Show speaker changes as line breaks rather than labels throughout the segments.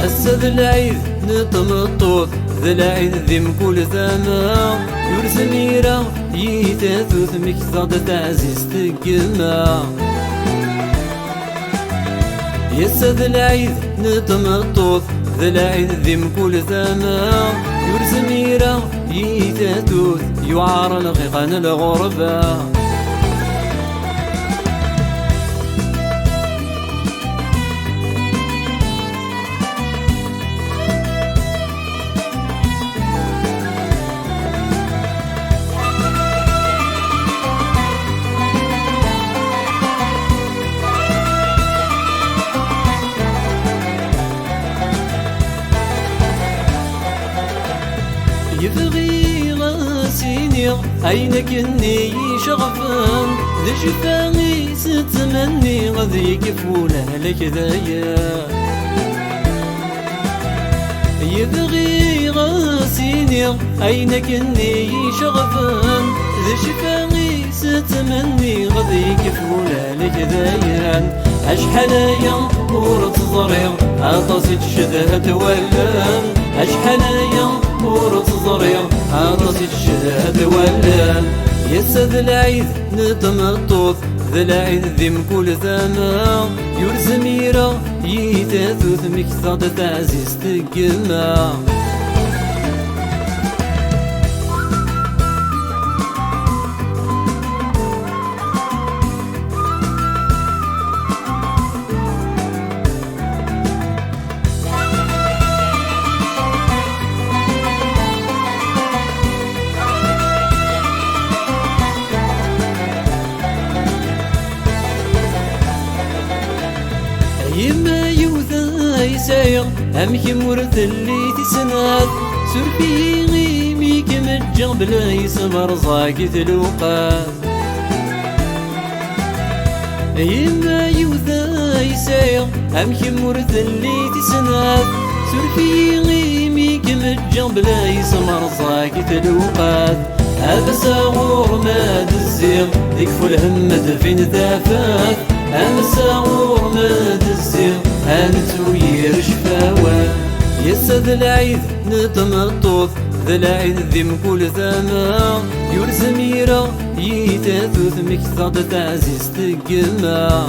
هسا ذا العيد نطمطوط ذا العيد ذي مكول ثما يرسم يرا يتاثوث مكثاد تعزيز تقما يسا ذا العيد نطمطوط ذا العيد ذي مكول ثما يرسم يرا يتاثوث يعار الغيقان الغربة يبغي غاسيني عينك اني شغفان ذا شفاغي ستمني غذي كفوله لك ذايا يبغي غاسيني عينك اني شغفان ذا شفاغي ستمني غذي كفوله لك ذايا أشحال يا ورد ضرير عطاسي تشدها ولان أشحال يا ورد ضرير عطاسي تشدها ولان يسا ذا العيد نطمطوط ذا العيد ذي مكول ثما يرسم يرا يتاثوث مكثاد تعزيز تقما يما يوثا يسايق أمك مرث اللي تسناد سرفي غيمي كمجغ بلا يسمر زاكي تلوقات يما يوثا يسايق أمك مرث اللي تسناد سرفي غيمي كمجغ بلا يسمر زاكي تلوقات هذا ساغور ما دزيغ ذيك فالهم فين ثافات أنا ساغور ما دزيغ أنتو يرشفاوان يسا ذا العيد نطمطوط ذا العيد ذي مكول ثما يرسم يرا يتاثوث مكثاد تعزيز تقما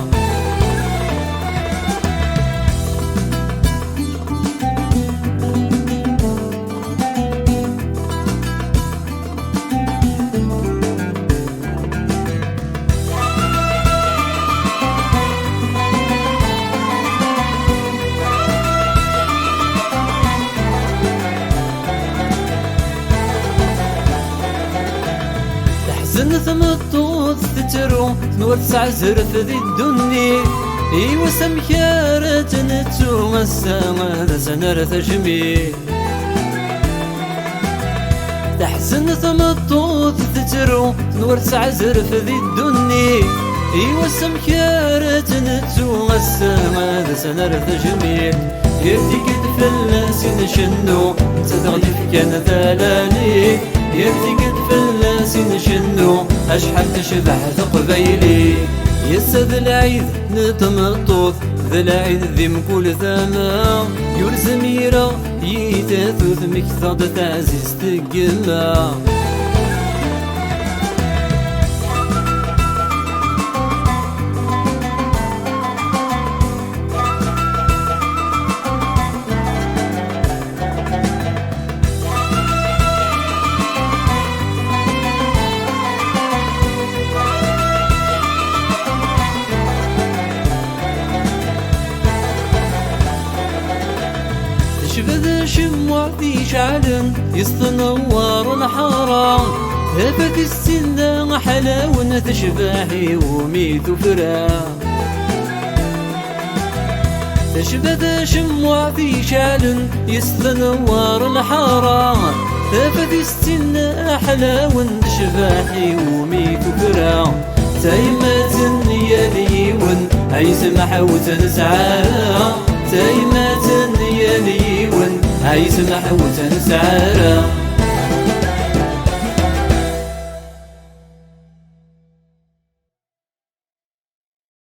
زن ثمطوط تترو نور تسع زرف ذي الدنيا ايوا سمكارة نتو السما ذا سنر تجميل تحزن ثمطوط تترو نور تسع زرف ذي الدنيا ايوا سمكارة نتو السما ذا سنر تجميل يرتي قد فلاس نشنو تدغلي كان ثلاني يرتي قد فلاس نشنو أشحال تشبح قبيلي يسا ذا العيد نطمطوط ذا العيد ذي مكول ثما يرسم يرا يتاثوث مكثاد تعزيز تقما شبذا شموع في شعل يستنور الحرام هفك السنة حلاوة تشباحي وميت فراق تشبذا شموع في شعل يستنور الحرام هفك السنة حلاوة تشباحي وميت فراق تايمة يليون أي سمح وتنسعى تايمة يليون أي سمح وتنسعى